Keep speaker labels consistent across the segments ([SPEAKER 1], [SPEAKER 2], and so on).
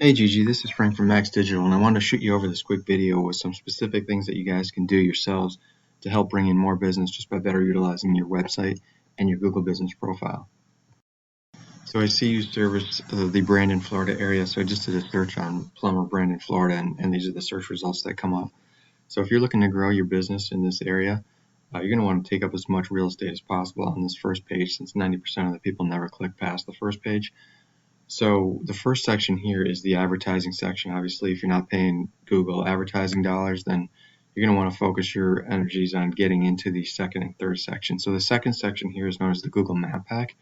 [SPEAKER 1] Hey Gigi, this is Frank from Max Digital, and I wanted to shoot you over this quick video with some specific things that you guys can do yourselves to help bring in more business just by better utilizing your website and your Google business profile. So I see you service the Brandon, Florida area, so I just did a search on Plumber Brandon Florida, and these are the search results that come up. So if you're looking to grow your business in this area, you're going to want to take up as much real estate as possible on this first page, since 90% of the people never click past the first page. So the first section here is the advertising section. Obviously, if you're not paying Google advertising dollars, then you're going to want to focus your energies on getting into the second and third section. So the second section here is known as the Google Map Pack.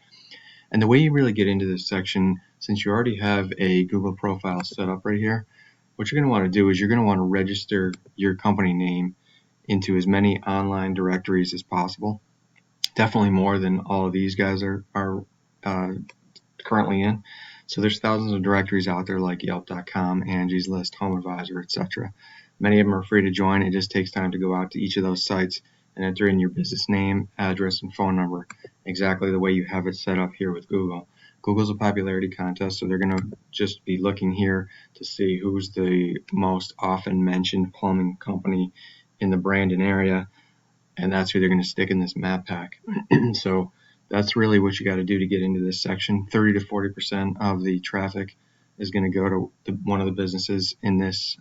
[SPEAKER 1] And the way you really get into this section, since you already have a Google profile set up right here, what you're going to want to do is you're going to want to register your company name into as many online directories as possible. Definitely more than all of these guys are currently in. So there's thousands of directories out there like Yelp.com, Angie's List, Home Advisor, etc. Many of them are free to join. It just takes time to go out to each of those sites and enter in your business name, address, and phone number exactly the way you have it set up here with Google. Google's a popularity contest, so they're going to just be looking here to see who's the most often mentioned plumbing company in the Brandon area, and that's who they're going to stick in this map pack. So that's really what you got to do to get into this section. 30 to 40% of the traffic is going to go to one of the businesses in this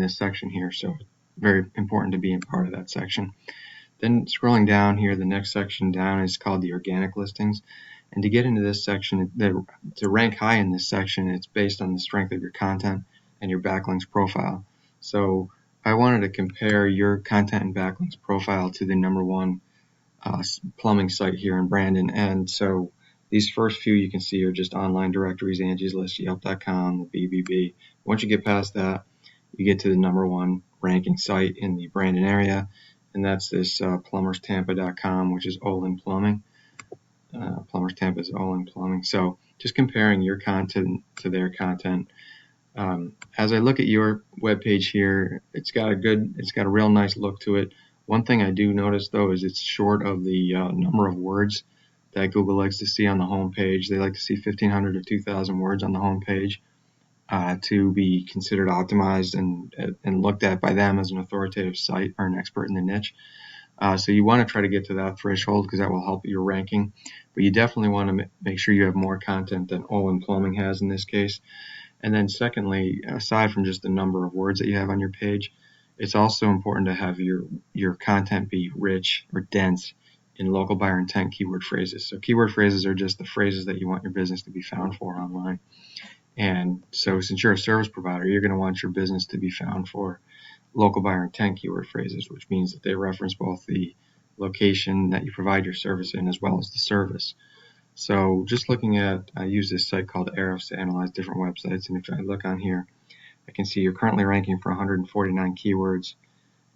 [SPEAKER 1] section here. So very important to be in part of that section. Then scrolling down here, the next section down is called the organic listings. And to get into this section, to rank high in this section, it's based on the strength of your content and your backlinks profile. So I wanted to compare your content and backlinks profile to the #1 plumbing site here in Brandon. And so these first few you can see are just online directories, Angie's List, Yelp.com, the BBB. Once you get past that, you get to the #1 ranking site in the Brandon area, and that's this plumberstampa.com, which is Olin Plumbing. Plumbers Tampa is Olin Plumbing. So just comparing your content to their content. As I look at your webpage here, it's got a real nice look to it. One thing I do notice though is it's short of the number of words that Google likes to see on the home page. They like to see 1,500 to 2,000 words on the home page to be considered optimized and looked at by them as an authoritative site or an expert in the niche. So you want to try to get to that threshold because that will help your ranking. But you definitely want to make sure you have more content than Olin Plumbing has in this case. And then secondly, aside from just the number of words that you have on your page, it's also important to have your content be rich or dense in local buyer intent keyword phrases. So keyword phrases are just the phrases that you want your business to be found for online. And so since you're a service provider, you're going to want your business to be found for local buyer intent keyword phrases, which means that they reference both the location that you provide your service in as well as the service. So just looking at, I use this site called Ahrefs to analyze different websites, and if I look on here, I can see you're currently ranking for 149 keywords,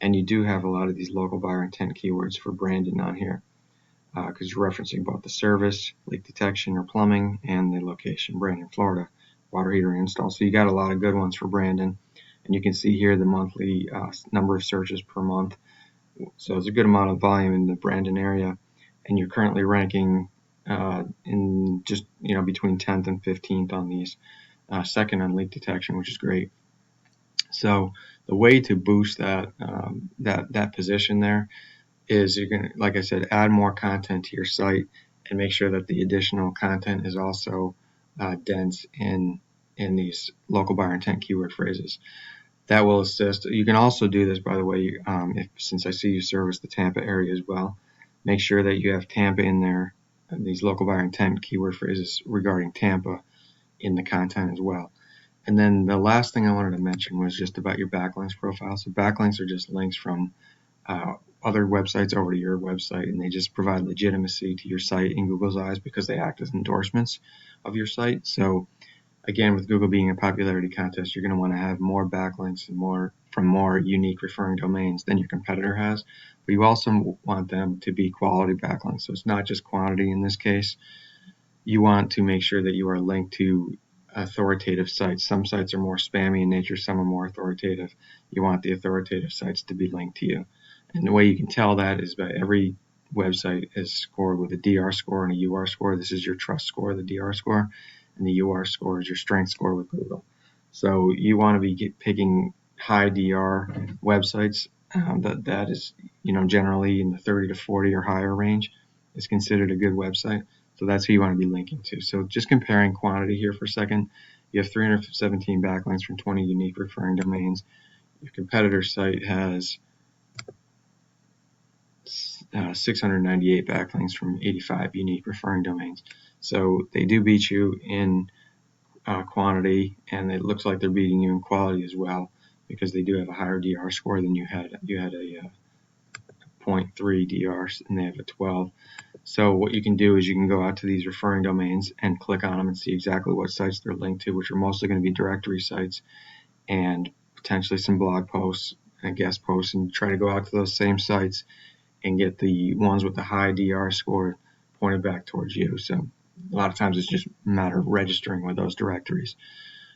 [SPEAKER 1] and you do have a lot of these local buyer intent keywords for Brandon on here because you're referencing both the service, leak detection or plumbing, and the location, Brandon, Florida, water heater install. So you got a lot of good ones for Brandon. And you can see here the monthly number of searches per month. So it's a good amount of volume in the Brandon area, and you're currently ranking in just between 10th and 15th on these, second on leak detection, which is great. So the way to boost that position there is you're going to, like I said, add more content to your site and make sure that the additional content is also dense in these local buyer intent keyword phrases. That will assist. You can also do this, by the way, since I see you service the Tampa area as well, make sure that you have Tampa in there, these local buyer intent keyword phrases regarding Tampa in the content as well. And then the last thing I wanted to mention was just about your backlinks profile. So backlinks are just links from other websites over to your website, and they just provide legitimacy to your site in Google's eyes because they act as endorsements of your site. So again, with Google being a popularity contest, you're going to want to have more backlinks and from more unique referring domains than your competitor has. But you also want them to be quality backlinks. So it's not just quantity in this case. You want to make sure that you are linked to authoritative sites. Some sites are more spammy in nature, some are more authoritative. You want the authoritative sites to be linked to you. And the way you can tell that is by every website is scored with a DR score and a UR score. This is your trust score, the DR score, and the UR score is your strength score with Google. So you want to be picking high DR websites. That is, generally in the 30 to 40 or higher range is considered a good website. So that's who you want to be linking to. So just comparing quantity here for a second. You have 317 backlinks from 20 unique referring domains. Your competitor site has 698 backlinks from 85 unique referring domains. So they do beat you in quantity, and it looks like they're beating you in quality as well, because they do have a higher DR score than you had. You had a 0.3 DR, and they have a 12. So what you can do is you can go out to these referring domains and click on them and see exactly what sites they're linked to, which are mostly going to be directory sites and potentially some blog posts and guest posts, and try to go out to those same sites and get the ones with the high DR score pointed back towards you. So a lot of times it's just a matter of registering with those directories.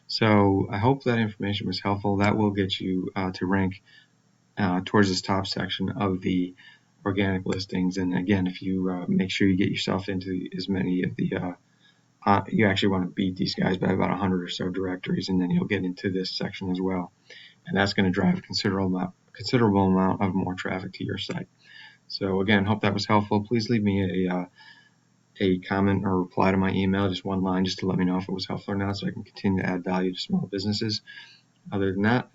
[SPEAKER 1] So I hope that information was helpful. That will get you to rank towards this top section of the organic listings. And again, if you make sure you get yourself into as many of the you actually want to beat these guys by about 100 or so directories, and then you'll get into this section as well. And that's going to drive a considerable amount of more traffic to your site. So again, hope that was helpful. Please leave me a comment or reply to my email, just one line, just to let me know if it was helpful or not, so I can continue to add value to small businesses. Other than that,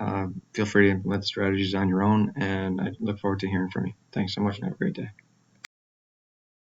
[SPEAKER 1] feel free to implement the strategies on your own, and I look forward to hearing from you. Thanks so much, and have a great day.